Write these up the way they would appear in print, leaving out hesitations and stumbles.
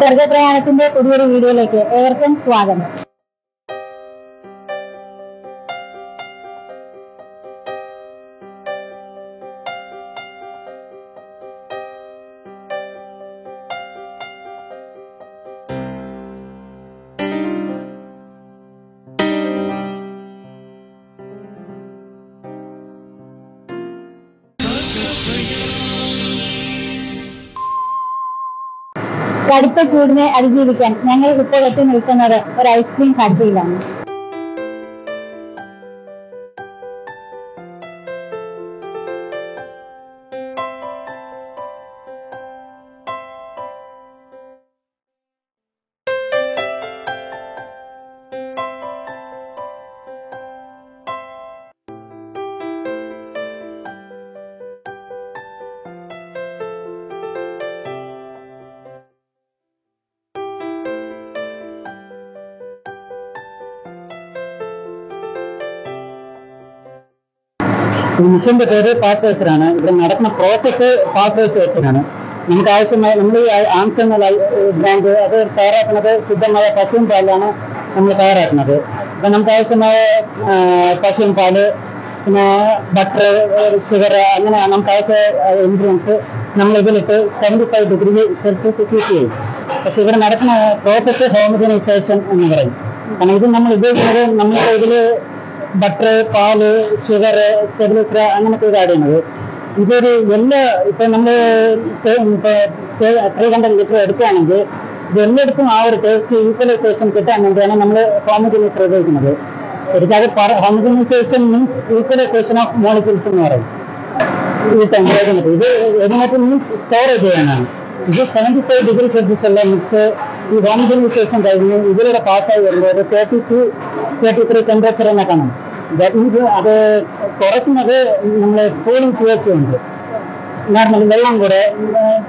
സ്വർഗപ്രയാണത്തിന്റെ പുതിയൊരു വീഡിയോയിലേക്ക് ഏവർക്കും സ്വാഗതം. കടുത്ത ചൂടിനെ അതിജീവിക്കാൻ ഞങ്ങൾ ഇപ്പോൾ എത്തി നിൽക്കുന്നത് ഒരു ഐസ്ക്രീം ഫാക്ടറിയിലാണ്. മിഷന്റെ പേര് പാസ് റൈസറാണ്. ഇവിടെ നടക്കുന്ന പ്രോസസ്സ് പാസ് റൈസേഷനാണ്. നമുക്ക് ആവശ്യമായ നമ്മൾ ആംസ് എന്ന ബ്രാൻഡ് അത് തയ്യാറാക്കുന്നത് ശുദ്ധമായ പശുവും പാലാണ് നമ്മൾ തയ്യാറാക്കുന്നത്. അപ്പൊ നമുക്ക് ആവശ്യമായ പശുവും പാല്, പിന്നെ ബട്ടർ, ഷുഗർ, അങ്ങനെ നമുക്ക് ആവശ്യ ഇൻഗ്രീഡിയൻസ് നമ്മൾ ഇതിലിട്ട് 75 ഡിഗ്രി സെൽഷ്യസ് ഹീറ്റ് ചെയ്യും. പക്ഷെ ഇവിടെ നടക്കുന്ന പ്രോസസ്സ് ഹോമജനൈസേഷൻ എന്ന് പറയും. കാരണം ഇത് നമ്മൾ ഉപയോഗിക്കുന്നത് നമ്മളിപ്പോ ഇതില് ബട്ടർ, പാല്, ഷുഗർ, സ്റ്റെബിലൈസർ അങ്ങനത്തെ ഇത് ആഡ് ചെയ്യുന്നത്. ഇതൊരു എല്ലാ ഇപ്പൊ നമ്മള് 300 ലിറ്റർ എടുക്കുകയാണെങ്കിൽ ഇത് എല്ലായിടത്തും ആ ഒരു ടേസ്റ്റ് ഈക്വലൈസേഷൻ കിട്ടാൻ വേണ്ടിയാണ് നമ്മൾ ഹോമജനൈസർ ഉപയോഗിക്കുന്നത്. ശരിക്കും അത് homogenisation means equalisation of molecules എന്ന് പറയും. ഇത് എലിമിനേറ്റ് മീൻസ് സ്റ്റോറേജ് ചെയ്യാനാണ്. ഇത് 75 ഡിഗ്രി സെൽഷ്യസ് ഉള്ള മിക്സ് ഈ ഹോമജനൈസേഷൻ കഴിഞ്ഞ് ഇതിലൂടെ പാസ്സായി വരുമ്പോൾ 33 ടെമ്പറേച്ചർ തന്നെ കാണും. ദാറ്റ് മീൻസ് അത് കുറയ്ക്കുന്നത് നമ്മൾ കൂളിംഗ് pH ഉണ്ട്. നോർമൽ വെള്ളം കൂടെ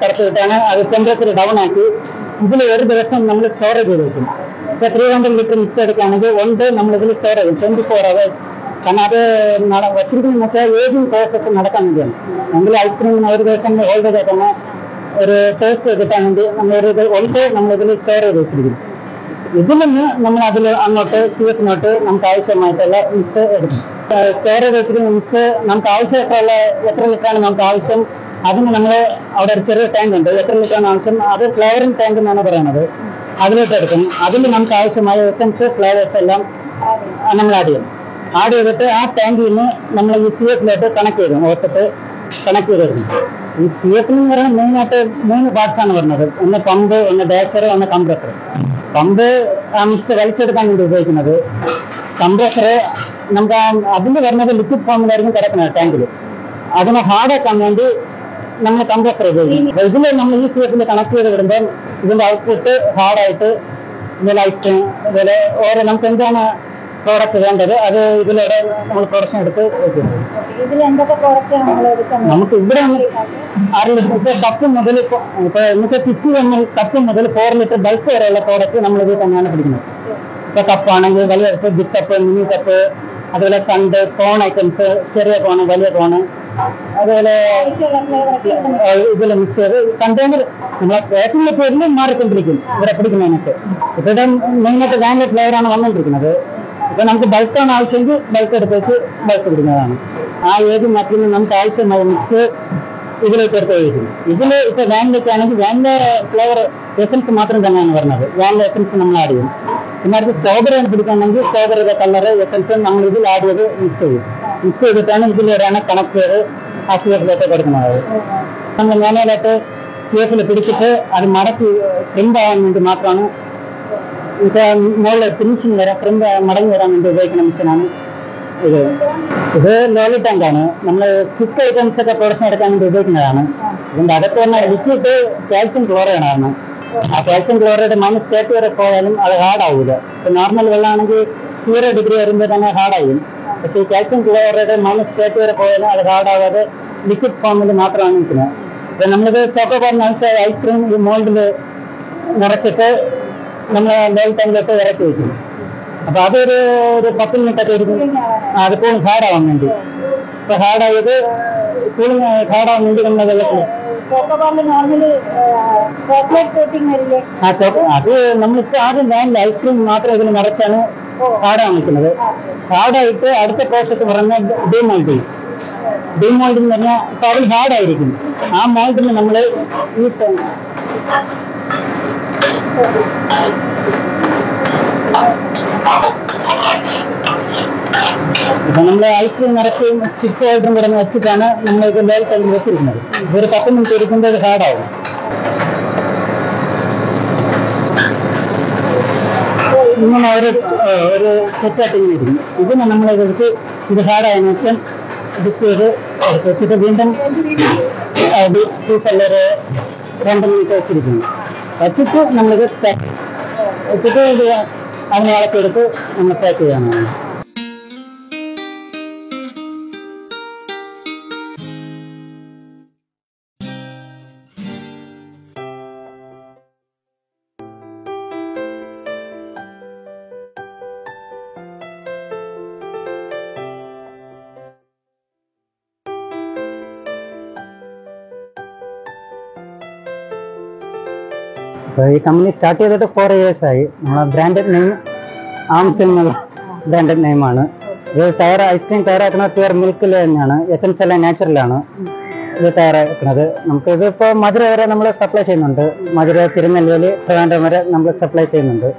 കടത്തിയിട്ടാണ് അത് ടെമ്പറേച്ചർ ഡൗൺ ആക്കി ഇതിൽ ഒരു ദിവസം നമ്മൾ സ്റ്റോറേജ് ചെയ്ത് വെക്കും. ഇപ്പൊ 300 ലിറ്റർ മിക്സ് എടുക്കുകയാണെങ്കിൽ 1 ഡേ നമ്മൾ ഇതിൽ സ്റ്റോർ ചെയ്യും 24 hours. കാരണം അത് വച്ചിരിക്കുന്ന വെച്ചാൽ ഏജിങ് പ്രോസസ് നടക്കാൻ വേണ്ടിയാണ്. നമ്മൾ ഐസ്ക്രീമിന് ഒരു ദിവസം ഹോൾഡ് ചെയ്തിട്ടാണ് ഒരു ടേസ്റ്റ് കിട്ടാൻ വേണ്ടി നമ്മൾ ഒരു ഡേ നമ്മൾ ഇതിൽ സ്റ്റോർ ചെയ്ത് വെച്ചിരിക്കും. ഇതിൽ നിന്ന് നമ്മൾ അതിൽ അങ്ങോട്ട് CF-നോട്ട് നമുക്ക് ആവശ്യമായിട്ടുള്ള മിക്സ് എടുക്കും. സ്റ്റോർ ചെയ്ത് വെച്ചിരിക്കുന്ന മിക്സ് നമുക്ക് ആവശ്യമായിട്ടുള്ള എത്ര ലിറ്ററാണ് നമുക്ക് ആവശ്യം അതിന് നമ്മൾ അവിടെ ഒരു ചെറിയ ടാങ്ക് ഉണ്ട്. എത്ര ലിറ്ററാണ് ആവശ്യം അത് ഫ്ലേവറിംഗ് ടാങ്ക് എന്നാണ് പറയുന്നത്. അതിലോട്ട് എടുക്കും. അതിൽ നമുക്ക് ആവശ്യമായ എസൻസ്, ഫ്ലേവേഴ്സ് എല്ലാം നമ്മൾ ആഡ് ചെയ്തിട്ട് ആ ടാങ്കിൽ നിന്ന് നമ്മൾ ഈ CF-ലോട്ട് കണക്ട് ചെയ്യും. ഓർത്തിട്ട് കണക്ട് ചെയ്തെടുക്കും. ഈ CF എന്ന് പറയുന്നത് മെയിനായിട്ട് 3 പാർട്സ് ആണ് വരുന്നത്. ഒന്ന് പമ്പ്, ഒന്ന് ഡാച്ചർ, ഒന്ന് കംപ്രസർ. പമ്പ് മിക്സ് വലിച്ചെടുക്കാൻ വേണ്ടി ഉപയോഗിക്കുന്നത്. കംപ്രസർ നമുക്ക് അതിന് വരുന്നത് ലിക്വിഡ് ഫോമിലായിരിക്കും കിടക്കുന്നത് ടാങ്കിൽ. അതിനെ ഹാർഡാക്കാൻ വേണ്ടി നമ്മൾ കംപ്രസർ ഉപയോഗിക്കും. ഇതിൽ നമ്മൾ ഈ CF-ൽ കണക്ട് ചെയ്ത് വിടുമ്പോൾ ഇതിന്റെ ഔട്ട്പുട്ട് ഹാർഡായിട്ട് ഇതുപോലെ ഐസ്ക്രീം ഇതുപോലെ ഓരോ നമുക്ക് എന്താണ് പ്രോഡക്റ്റ് വേണ്ടത് അത് ഇതിലൂടെ നമ്മൾ പ്രൊഡക്ഷൻ എടുത്ത് വെക്കും. നമുക്ക് ഇവിടെ 6 ലിറ്റർ ഇപ്പൊ കപ്പ് മുതൽ ഇപ്പൊ എന്ന് വെച്ചാൽ 50 ml കപ്പ് മുതൽ 4 ലിറ്റർ ബൾക്ക് വരെയുള്ള പ്രോഡക്റ്റ് നമ്മൾ ഇതിൽ തന്നെയാണ് പിടിക്കുന്നത്. ഇപ്പൊ കപ്പാണെങ്കിൽ വലിയ cup, big cup, mini cup, അതുപോലെ സണ്ട്, കോൺ ഐറ്റംസ്, ചെറിയ കോണ്, വലിയ കോണ്, അതുപോലെ ഇതിൽ മിക്സ് ചെയ്ത് കണ്ടെയ്നർ നമ്മളെ പാക്കിംഗ് പേരിലും മാറിക്കൊണ്ടിരിക്കും ഇവിടെ പിടിക്കുന്നതിനൊക്കെ. ഇവിടെ മെയിനായിട്ട് വാനില ഫ്ലേവറാണ് വന്നുകൊണ്ടിരിക്കുന്നത്. ഇപ്പൊ നമുക്ക് ബൾക്കാണ് ആവശ്യമെങ്കിൽ ബൾക്ക് എടുത്ത് വെച്ച് ബൾക്ക് പിടിക്കുന്നതാണ്. ആ ഏത് മാറ്റിൽ നമുക്ക് ആവശ്യമായ മിക്സ് ഇതിലേക്ക് എടുത്ത് കഴിക്കും. ഇതിൽ ഇപ്പൊ വാനിലൊക്കെ ആണെങ്കിൽ വാനില ഫ്ലേവർ എസൻസ് മാത്രം തന്നെയാണ് പറഞ്ഞത്. വാനില എസൻസ് നമ്മൾ ആഡ് ചെയ്യും. പിന്നെ അടുത്ത് സ്ട്രോബെറി പിടിക്കുകയാണെങ്കിൽ സ്ട്രോബെറിയുടെ കളർ എസൻസ് നമ്മൾ ഇതിൽ ആഡ് ചെയ്ത് മിക്സ് ചെയ്യും. മിക്സ് ചെയ്തിട്ടാണ് ഇതിലൂടെയാണ് കണക്ട് ചെയ്ത് ആ CF-ലേക്ക് കൊടുക്കുന്നത്. നമ്മൾ ഞാനായിട്ട് CF-ൽ പിടിച്ചിട്ട് അത് മടക്കി പ്രിന്റ് ആവാൻ വേണ്ടി മാത്രമാണ് മുകളിൽ ഫിനിഷിംഗ് വരെ പ്രിന്റ് മടങ്ങി വരാൻ വേണ്ടി ഉപയോഗിക്കുന്ന മിഷനാണ് ഇത് ലോലി ടാങ്കാണ്. നമ്മൾ സ്റ്റിക്ക് ഐറ്റംസ് ഒക്കെ പ്രൊഡക്ഷൻ എടുക്കാൻ വേണ്ടി ഉപയോഗിക്കുന്നതാണ്. ഇതിന്റെ അകത്ത് പറഞ്ഞാൽ ലിക്വിഡ് കാൽസ്യം ക്ലോറൈഡ് ആണ്. ആ കാൽസ്യം ക്ലോറൈഡ് -30 വരെ പോയാലും അത് ഹാർഡ് ആവൂല. ഇപ്പൊ നോർമൽ വെള്ളമാണെങ്കിൽ 0 ഡിഗ്രി വരുമ്പോൾ തന്നെ ഹാർഡായും. പക്ഷേ ഈ കാൽസ്യം ക്ലോറൈഡ് -30 വരെ പോയാലും അത് ഹാർഡാവാതെ ലിക്വിഡ് ഫോമിൽ മാത്രമാണ് നിൽക്കുന്നത്. ഇപ്പൊ നമ്മളിത് ചോക്കോബാറിന് ആവശ്യമായ ഐസ്ക്രീം ഈ മോൾഡിൽ നിറച്ചിട്ട് നമ്മൾ ലോലി ടാങ്കിലോട്ട് ഇറക്കി വയ്ക്കും. അപ്പൊ അതൊരു 10 മിനിറ്റൊക്കെ ഇരിക്കും. അത് കൂളിംഗ് ഹാർഡാവാൻ വേണ്ടി. ഇപ്പൊ ഹാർഡായത് കൂളിംഗ് ഹാർഡാവാൻ വേണ്ടി നമ്മൾ വെള്ളത്തിൽ ചോക്കോബാറിൽ നോർമലി ചോക്ലേറ്റ് കോട്ടിംഗ് വരില്ലേ? അത് നമ്മളിപ്പോ ആദ്യം വാനില ഐസ്ക്രീം മാത്രം ഇതിൽ നിറച്ചാണ് ഹാർഡാണ് നിൽക്കുന്നത്. ഹാർഡായിട്ട് അടുത്ത പ്രോസസ്സ് പറഞ്ഞാൽ ഡിമോൾഡിങ്. ഡിമോൾഡിങ് എന്ന് പറഞ്ഞാൽ ഇപ്പൊ അത് ഹാർഡായിരിക്കും. ആ മോൾഡിന് നമ്മൾ ഈ ഇപ്പൊ നമ്മള് ഐസ്ക്രീം നിറച്ച് സ്റ്റിക്ക് ആയിട്ടും കിടന്ന് വെച്ചിട്ടാണ് നമ്മൾ ഇത് മേൽ കഴിഞ്ഞ് വെച്ചിരിക്കുന്നത്. ഇതൊരു 10 മിനിറ്റ് ഇരിക്കുമ്പോൾ ഇത് ഹാർഡാവും. ഇങ്ങനെ ഒരു സെറ്റായിട്ട് ഇങ്ങനെ ഇരിക്കും. ഇതിനെ നമ്മളെടുത്ത് ഇത് ഹാർഡായതിനു ശേഷം ഡിപ്പ് ചെയ്ത് വെച്ചിട്ട് വീണ്ടും ഫ്രീസറിലൊരു 2 മിനിറ്റ് വെച്ചിരിക്കുന്നു. വെച്ചിട്ട് നമ്മളിത് വെച്ചിട്ട് ഇത് അതിനെ ഇളക്കിയെടുത്ത് നമ്മൾ പാക്ക് ചെയ്യാനാണ്. ഈ കമ്പനി സ്റ്റാർട്ട് ചെയ്തിട്ട് 4 years ആയി. നമ്മളെ ബ്രാൻഡഡ് നെയിം ആംസ് എന്നുള്ള ബ്രാൻഡഡ് നെയിമാണ്. ഇത് ഐസ്ക്രീം തയ്യാറാക്കുന്നത് പ്യുവർ മിൽക്കിൽ തന്നെയാണ്. എസൻസ് എല്ലാം നാച്ചുറലാണ് ഇത് തയ്യാറാക്കുന്നത്. നമുക്ക് ഇതിപ്പോ മധുര വരെ നമ്മൾ സപ്ലൈ ചെയ്യുന്നുണ്ട്. മധുര, തിരുനെല്വേലി, ട്രിവാൻഡ്രം വരെ നമ്മൾ സപ്ലൈ ചെയ്യുന്നുണ്ട്.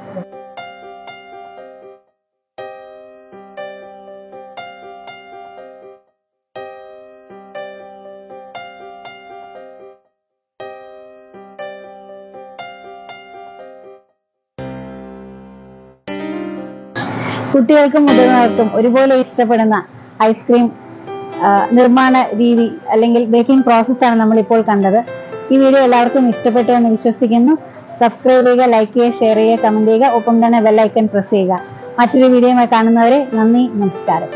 കുട്ടികൾക്കും മുതിർന്നവർക്കും ഒരുപോലെ ഇഷ്ടപ്പെടുന്ന ഐസ്ക്രീം നിർമ്മാണ രീതി അല്ലെങ്കിൽ ബേക്കിംഗ് പ്രോസസ്സാണ് നമ്മൾ ഇപ്പോൾ കണ്ടത്. ഈ വീഡിയോ എല്ലാവർക്കും ഇഷ്ടപ്പെട്ടു എന്ന് വിശ്വസിക്കുന്നു. സബ്സ്ക്രൈബ് ചെയ്യുക, ലൈക്ക് ചെയ്യുക, ഷെയർ ചെയ്യുക, കമന്റ് ചെയ്യുക, ഒപ്പം തന്നെ ബെൽ ഐക്കൺ പ്രസ് ചെയ്യുക. മറ്റൊരു വീഡിയോയുമായി കാണുന്നവരെ നന്ദി, നമസ്കാരം.